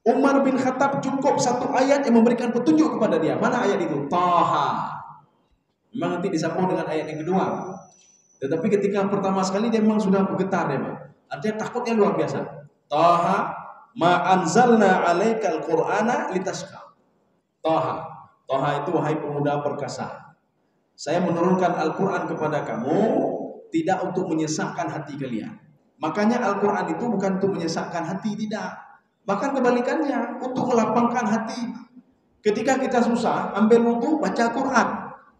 Umar bin Khattab cukup satu ayat yang memberikan petunjuk kepada dia. Mana ayat itu? Taha. Memang nanti disambung dengan ayat yang kedua. Tetapi ketika pertama sekali dia memang sudah bergetar dia, artinya takutnya luar biasa. Taha ma anzalna 'alaikal qur'ana litasqa. Taha itu wahai pemuda perkasa. Saya menurunkan Al-Qur'an kepada kamu tidak untuk menyesakkan hati kalian. Makanya Al-Qur'an itu bukan untuk menyesakkan hati, tidak. Bahkan kebalikannya, untuk melapangkan hati. Ketika kita susah, ambil wudu, baca Quran.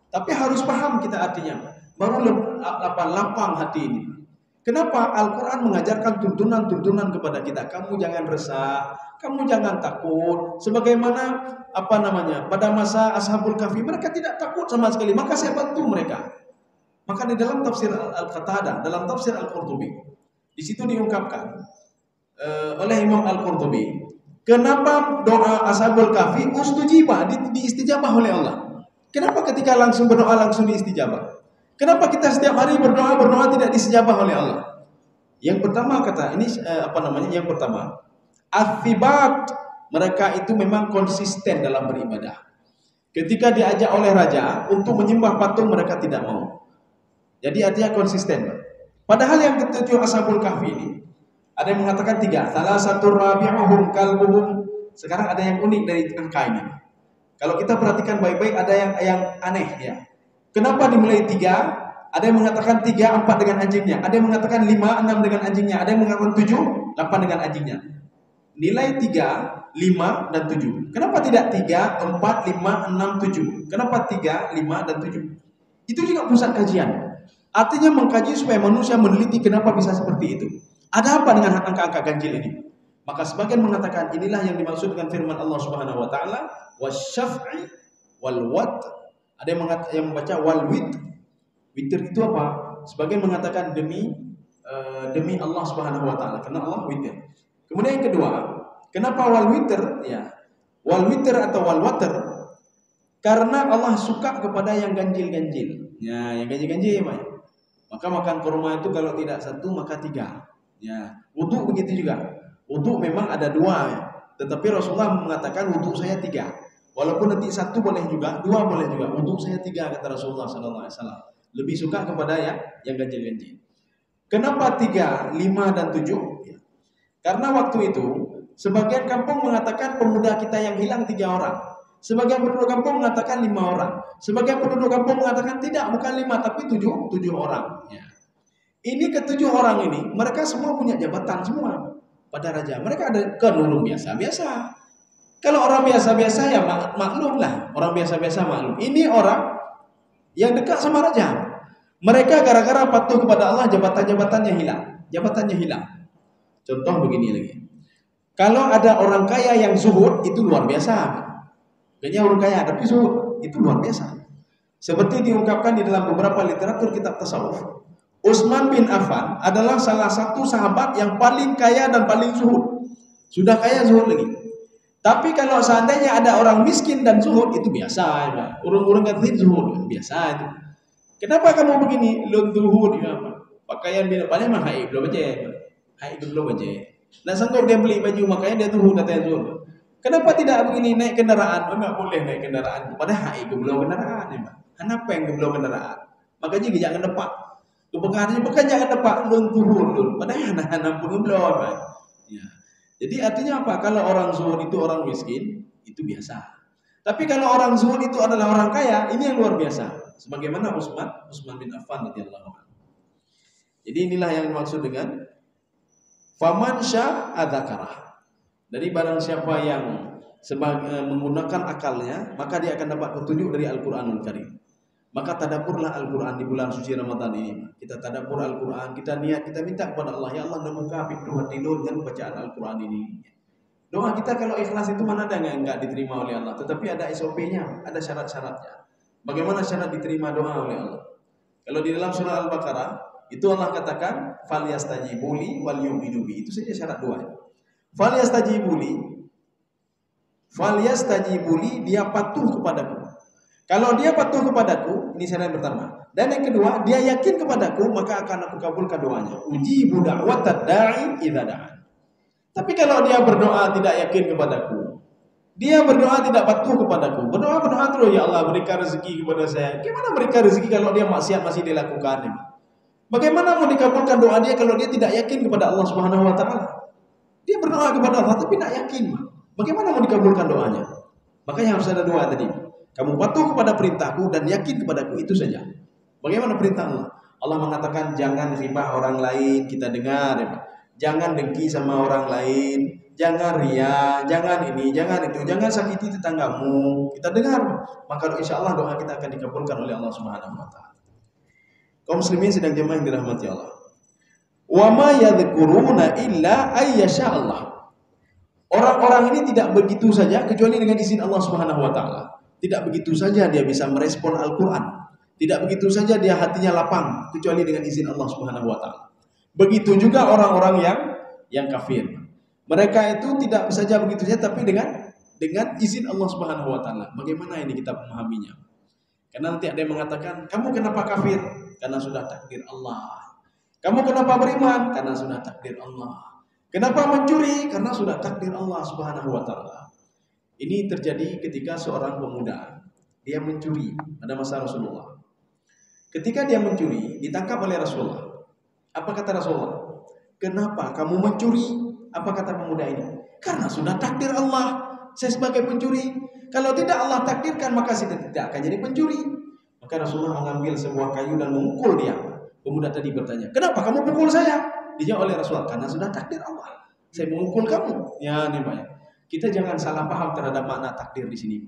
Tapi harus paham kita artinya. Baru lapang hati ini. Kenapa? Al-Quran mengajarkan tuntunan-tuntunan kepada kita. Kamu jangan resah, kamu jangan takut. Sebagaimana pada masa Ashabul Kahfi mereka tidak takut sama sekali. Maka saya bantu mereka. Maka di dalam tafsir Al-Qatadah, dalam tafsir Al-Qurtubi, di situ diungkapkan oleh Imam Al-Qurtubi, kenapa doa Ashabul Kahfi ustujibah, diistijabah oleh Allah. Kenapa ketika langsung berdoa langsung diistijabah? Kenapa kita setiap hari berdoa tidak diistijabah oleh Allah? Yang pertama Yang pertama, ats-tsibat, mereka itu memang konsisten dalam beribadah. Ketika diajak oleh raja untuk menyembah patung, mereka tidak mau. Jadi artinya konsisten. Padahal yang ketujuh Ashabul Kahfi ini ada yang mengatakan 3. Salah satu rabi'uhum kalbuhum. Sekarang ada yang unik dari angka ini. Kalau kita perhatikan baik-baik ada yang aneh ya. Kenapa dimulai 3? Ada yang mengatakan 3, 4 dengan anjingnya. Ada yang mengatakan 5, 6 dengan anjingnya. Ada yang mengatakan 7, 8 dengan anjingnya. Nilai 3, 5, dan 7. Kenapa tidak 3, 4, 5, 6, 7? Kenapa 3, 5, dan 7? Itu juga pusat kajian. Artinya mengkaji supaya manusia meneliti kenapa bisa seperti itu. Ada apa dengan angka-angka ganjil ini? Maka sebagian mengatakan inilah yang dimaksud dengan firman Allah Subhanahu wa taala, wasyaf'i wal wat. Ada yang membaca wal wit. Witir itu apa? Sebagian mengatakan demi Allah Subhanahu wa taala, karena Allah witir. Kemudian yang kedua, kenapa wal witir? Ya. Wal witir atau wal water? Karena Allah suka kepada yang ganjil-ganjil. Ya, yang ganjil-ganjil ya, maka makan kurma itu kalau tidak 1 maka 3. Ya, wudu begitu juga. Wudu memang ada 2 ya. Tetapi Rasulullah mengatakan wudu saya 3. Walaupun nanti 1 boleh juga, 2 boleh juga. Wudu saya 3 kata Rasulullah sallallahu alaihi wasallam. Lebih suka kepada yang ganjil-ganjil. Kenapa 3, 5 dan 7? Ya. Karena waktu itu sebagian kampung mengatakan pemuda kita yang hilang 3 orang. Sebagian penduduk kampung mengatakan 5 orang. Sebagian penduduk kampung mengatakan tidak, bukan 5 tapi 7 orang. Ya. Ini ke-7 orang ini, mereka semua punya jabatan semua pada raja. Mereka ada kenurun biasa-biasa. Kalau orang biasa-biasa ya maklum lah, orang biasa-biasa maklum. Ini orang yang dekat sama raja. Mereka gara-gara patuh kepada Allah, jabatannya hilang. Jabatannya hilang. Contoh begini lagi. Kalau ada orang kaya yang zuhud, itu luar biasa. Kayaknya orang kaya tapi zuhud, itu luar biasa. Seperti diungkapkan di dalam beberapa literatur kitab tasawuf, Utsman bin Affan adalah salah satu sahabat yang paling kaya dan paling zuhud. Sudah kaya zuhud lagi. Tapi kalau seandainya ada orang miskin dan zuhud, itu biasa ya. Orang-orang kafir zuhud biasa itu. Kenapa kamu begini? Lu zuhud ya, pakaian dia paling mah haid belum aja. Haid belum aja. Nah sanggup dia beli baju makanya dia zuhud katanya zuhud. Kenapa tidak begini naik kendaraan? Enggak boleh naik kendaraan. Padahal haid belum kendaraan ya, Pak. Kenapa yang belum kendaraan? Makanya jangan depak. Kebenarannya bukan jangan depak lu zuhud dulu. Padahal anak-anak pun belum. Ya. Jadi artinya apa? Kalau orang zuhud itu orang miskin, itu biasa. Tapi kalau orang zuhud itu adalah orang kaya, ini yang luar biasa. Sebagaimana Utsman bin Affan radhiyallahu anhu. Jadi inilah yang dimaksud dengan faman syaa adzakarah. Dari barang siapa yang menggunakan akalnya, maka dia akan dapat petunjuk dari Al-Qur'anul Karim. Maka tadaburlah Al-Qur'an di bulan suci Ramadan ini. Kita tadabur Al-Qur'an, kita niat, kita minta kepada Allah, ya Allah namuka pintu hati dengan bacaan Al-Qur'an ini. Doa kita kalau ikhlas itu mana ada yang enggak diterima oleh Allah, tetapi ada SOP-nya, ada syarat-syaratnya. Bagaimana syarat diterima doa oleh Allah? Kalau di dalam surah Al-Baqarah itu Allah katakan falyastajibuli wal yu'minu bi. Itu saja syarat doa. Falyastajibuli dia patuh kepadaku. Kalau dia patuh kepadaku, ini syarat yang pertama. Dan yang kedua, dia yakin kepadaku, maka akan aku kabulkan doanya. Ujibu da'watad da'i idza da'an. Tapi kalau dia berdoa tidak yakin kepadaku, dia berdoa tidak patuh kepadaku, berdoa terus, ya Allah berikan rezeki kepada saya. Gimana berikan rezeki kalau dia maksiat masih dilakukan? Bagaimana mau dikabulkan doa dia kalau dia tidak yakin kepada Allah Subhanahu wa taala? Dia berdoa kepada Allah tapi tidak yakin. Bagaimana mau dikabulkan doanya? Makanya harus ada doa tadi. Kamu patuh kepada perintahku dan yakin kepadaku, itu saja. Bagaimana perintah Allah? Allah mengatakan jangan riba orang lain, kita dengar ya Pak. Jangan dengki sama orang lain, jangan ria, jangan ini, jangan itu, jangan sakiti tetanggamu. Kita dengar, maka insya Allah doa kita akan dikabulkan oleh Allah Subhanahu wa taala. Kaum muslimin sedang jemaah yang dirahmati Allah. Wa ma yadhkuruna illa ayyasha Allah. Orang-orang ini tidak begitu saja kecuali dengan izin Allah Subhanahu wa taala. Tidak begitu saja dia bisa merespon Al-Qur'an. Tidak begitu saja dia hatinya lapang kecuali dengan izin Allah Subhanahu wa taala. Begitu juga orang-orang yang kafir. Mereka itu tidak saja begitu saja tapi dengan izin Allah Subhanahu wa taala. Bagaimana ini kita memahaminya? Karena nanti ada yang mengatakan, "Kamu kenapa kafir?" Karena sudah takdir Allah. "Kamu kenapa beriman?" Karena sudah takdir Allah. "Kenapa mencuri?" Karena sudah takdir Allah Subhanahu wa taala. Ini terjadi ketika seorang pemuda dia mencuri pada masa Rasulullah. Ketika dia mencuri, ditangkap oleh Rasulullah. Apa kata Rasulullah? "Kenapa kamu mencuri?" Apa kata pemuda ini? "Karena sudah takdir Allah, saya sebagai pencuri. Kalau tidak Allah takdirkan, maka saya tidak akan jadi pencuri." Maka Rasulullah mengambil sebuah kayu dan memukul dia. Pemuda tadi bertanya, "Kenapa kamu pukul saya?" Dijawab oleh Rasulullah, "Karena sudah takdir Allah, saya memukul kamu." Ya, nih Pak. Kita jangan salah paham terhadap makna takdir di sini.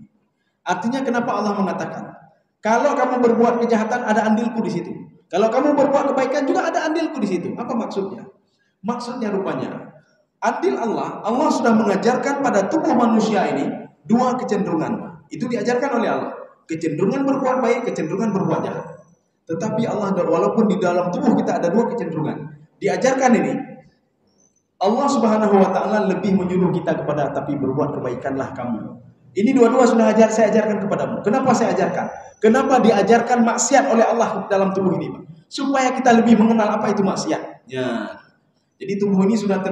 Artinya kenapa Allah mengatakan, kalau kamu berbuat kejahatan ada andilku di situ. Kalau kamu berbuat kebaikan juga ada andilku di situ. Apa maksudnya? Maksudnya rupanya adil Allah sudah mengajarkan pada tubuh manusia ini dua kecenderungan. Itu diajarkan oleh Allah. Kecenderungan berbuat baik, kecenderungan berbuat jahat. Tetapi Allah walaupun di dalam tubuh kita ada dua kecenderungan, diajarkan ini. Allah Subhanahu wa taala lebih menyuruh kita kepada tapi berbuat kebaikanlah kamu. Ini dua-dua sudah saya ajarkan kepadamu. Kenapa saya ajarkan? Kenapa diajarkan maksiat oleh Allah dalam tubuh ini, Pak? Supaya kita lebih mengenal apa itu maksiat. Ya. Jadi tubuh ini sudah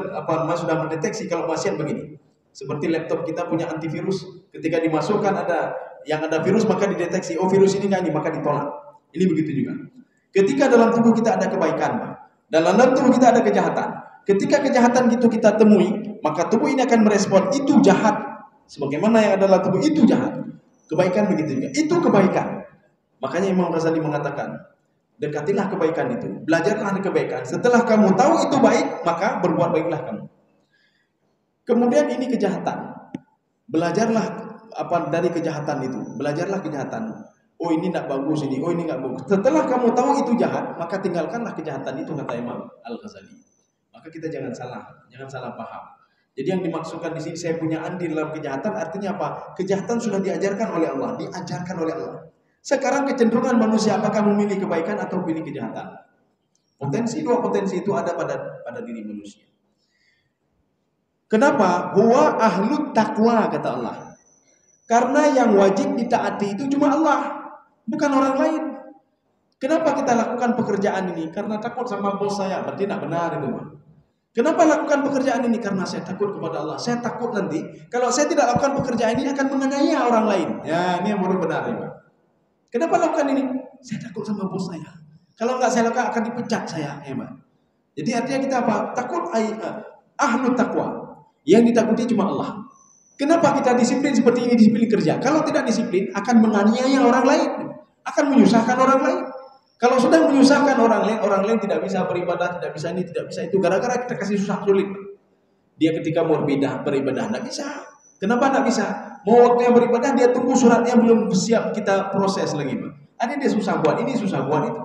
mendeteksi kalau maksiat begini. Seperti laptop kita punya antivirus, ketika dimasukkan ada virus maka dideteksi, oh virus ini enggak ini, maka ditolak. Ini begitu juga. Ketika dalam tubuh kita ada kebaikan, Pak. Dalam tubuh kita ada kejahatan. Ketika kejahatan itu kita temui, maka tubuh ini akan merespon itu jahat. Sebagaimana yang adalah tubuh itu jahat. Kebaikan begitu juga. Itu kebaikan. Makanya Imam Ghazali mengatakan, dekatilah kebaikan itu, belajarlah kebaikan. Setelah kamu tahu itu baik, maka berbuat baiklah kamu. Kemudian ini kejahatan. Belajarlah dari kejahatan itu. Belajarlah kejahatan. Oh ini tidak bagus ini. Oh ini nggak bagus. Setelah kamu tahu itu jahat, maka tinggalkanlah kejahatan itu, kata Imam Al-Ghazali. Maka kita jangan salah paham. Jadi yang dimaksudkan di sini saya punya andil dalam kejahatan artinya apa? Kejahatan sudah diajarkan oleh Allah, diajarkan oleh Allah. Sekarang kecenderungan manusia apakah memilih kebaikan atau memilih kejahatan? Dua potensi itu ada pada diri manusia. Kenapa? Huwa ahlut taqwa, kata Allah. Karena yang wajib ditaati itu cuma Allah, bukan orang lain. Kenapa kita lakukan pekerjaan ini? Karena takut sama bos saya. Berarti tidak benar itu, Pak. Kenapa lakukan pekerjaan ini? Karena saya takut kepada Allah. Saya takut nanti kalau saya tidak lakukan pekerjaan ini akan menganiaya orang lain. Ya, ini yang baru benar, ya, Pak. Kenapa lakukan ini? Saya takut sama bos saya. Kalau enggak saya lakukan akan dipecat saya, ya, Pak. Jadi artinya kita apa? Takut ahlut taqwa. Yang ditakuti cuma Allah. Kenapa kita disiplin seperti ini, disiplin kerja? Kalau tidak disiplin akan menganiaya orang lain, akan menyusahkan orang lain. Kalau sudah menyusahkan orang lain tidak bisa beribadah, tidak bisa ini, tidak bisa itu. Gara-gara kita kasih susah sulit. Dia ketika mau beribadah, tidak bisa. Kenapa tidak bisa? Mau waktunya beribadah, dia tunggu suratnya belum siap kita proses lagi, Pak. Ada dia susah buat ini, susah buat itu.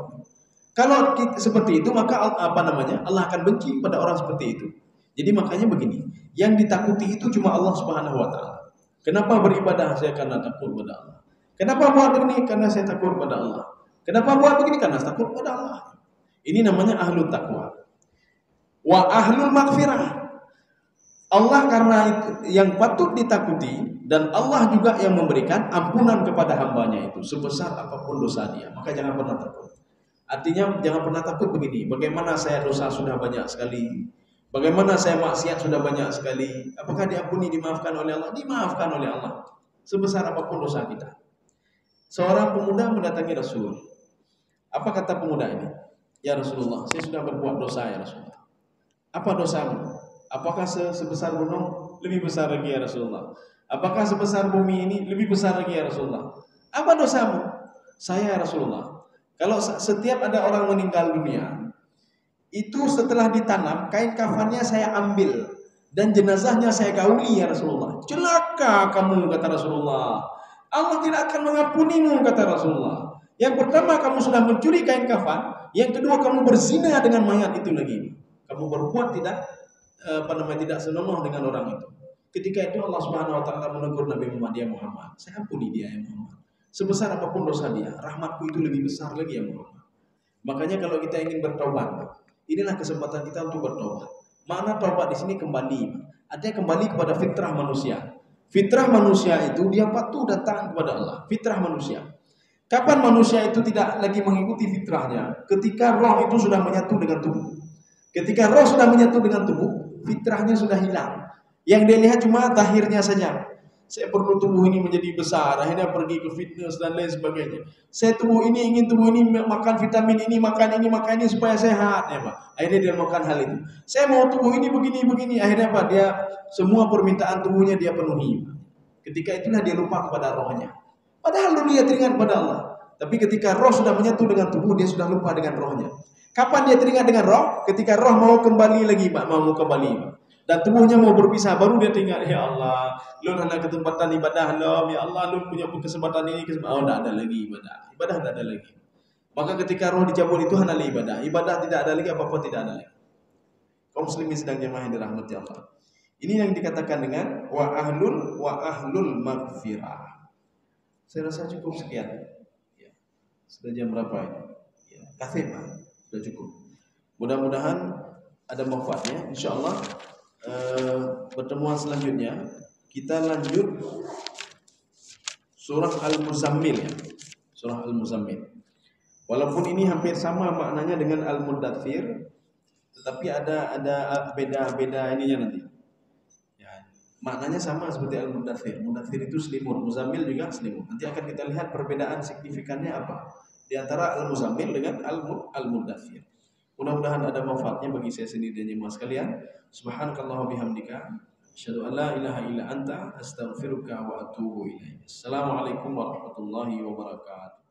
Kalau seperti itu, maka Allah akan benci pada orang seperti itu. Jadi makanya begini, yang ditakuti itu cuma Allah Subhanahu wa taala. Kenapa beribadah? Saya karena takut pada Allah. Kenapa buat begini? Karena saya takut pada Allah. Kenapa buat begini? Karena takut pada Allah. Ini namanya ahlut taqwa. Wa ahlul maghfirah. Allah karena yang patut ditakuti dan Allah juga yang memberikan ampunan kepada hambanya itu sebesar apapun dosa dia. Maka jangan pernah takut. Artinya jangan pernah takut begini. Bagaimana saya dosa sudah banyak sekali? Bagaimana saya maksiat sudah banyak sekali? Apakah diampuni, dimaafkan oleh Allah? Dimaafkan oleh Allah. Sebesar apapun dosa kita. Seorang pemuda mendatangi Rasul. Apa kata pemuda ini? Ya Rasulullah, saya sudah berbuat dosa ya Rasulullah. Apa dosamu? Apakah sebesar gunung? Lebih besar lagi ya Rasulullah. Apakah sebesar bumi ini? Lebih besar lagi ya Rasulullah. Apa dosamu? Saya ya Rasulullah. Kalau setiap ada orang meninggal dunia, itu setelah ditanam, kain kafannya saya ambil dan jenazahnya saya gauli ya Rasulullah. Celaka kamu, kata Rasulullah. Allah tidak akan mengampunimu, kata Rasulullah. Yang pertama kamu sudah mencuri kain kafan, yang kedua kamu berzina dengan mayat itu lagi. Kamu berbuat tidak senonoh dengan orang itu. Ketika itu Allah Subhanahu wa taala menegur Nabi Muhammad, ya Muhammad, saya ampuni dia ya Muhammad. Sebesar apapun dosa dia, rahmatku itu lebih besar lagi ya Muhammad. Makanya kalau kita ingin bertobat, inilah kesempatan kita untuk bertobat. Makna tobat di sini kembali, artinya kembali kepada fitrah manusia. Fitrah manusia itu dia patuh dan taat kepada Allah. Fitrah manusia. Kapan manusia itu tidak lagi mengikuti fitrahnya? Ketika roh itu sudah menyatu dengan tubuh. Ketika roh sudah menyatu dengan tubuh, fitrahnya sudah hilang. Yang dia lihat cuma zahirnya saja. Saya perlu tubuh ini menjadi besar, akhirnya pergi ke fitness dan lain sebagainya. Saya ingin tubuh ini makan vitamin ini, makan ini supaya sehat, ya Pak. Akhirnya dia makan hal itu. Saya mau tubuh ini begini, akhirnya Pak, dia semua permintaan tubuhnya dia penuhi. Ketika itulah dia lupa kepada rohnya. Padahal dulu dia teringat pada Allah. Tapi ketika roh sudah menyatu dengan tubuh, dia sudah lupa dengan rohnya. Kapan dia teringat dengan roh? Ketika roh mau kembali lagi, Pak, mau kembali, Pak. Dan tubuhnya mau berpisah, baru dia teringat, ya Allah, lu ada kesempatan ibadah, ya Allah, lu punya kesempatan ini, oh, tidak ada lagi ibadah tidak ada lagi. Maka ketika roh dicabut itu hanya ibadah tidak ada lagi, apa-apa tidak ada lagi. Kaum muslimin sedang jemaah yang dirahmati Allah. Ini yang dikatakan dengan wa ahlul maghfirah. Saya rasa cukup sekian. Ya. Sudah jam berapa ini? Ya, kasih Pak, sudah cukup. Mudah-mudahan ada manfaatnya, insyaallah. Pertemuan selanjutnya kita lanjut surah Al-Muzammil ya. Surah Al-Muzammil. Walaupun ini hampir sama maknanya dengan Al-Mudaththir, tetapi ada beda ininya nanti. Ya, maknanya sama seperti Al-Mudaththir. Mudaththir itu selimut, Muzammil juga selimut. Nanti akan kita lihat perbedaan signifikannya apa di antara Al-Muzammil dengan Al-Mudaththir. Mudah-mudahan ada manfaatnya bagi saya sendiri dan jemaah sekalian. Subhanakallah wa bihamdika Asyhadu an la ilaha illa anta astaghfiruka wa atubu ilaik. Assalamualaikum warahmatullahi wabarakatuh.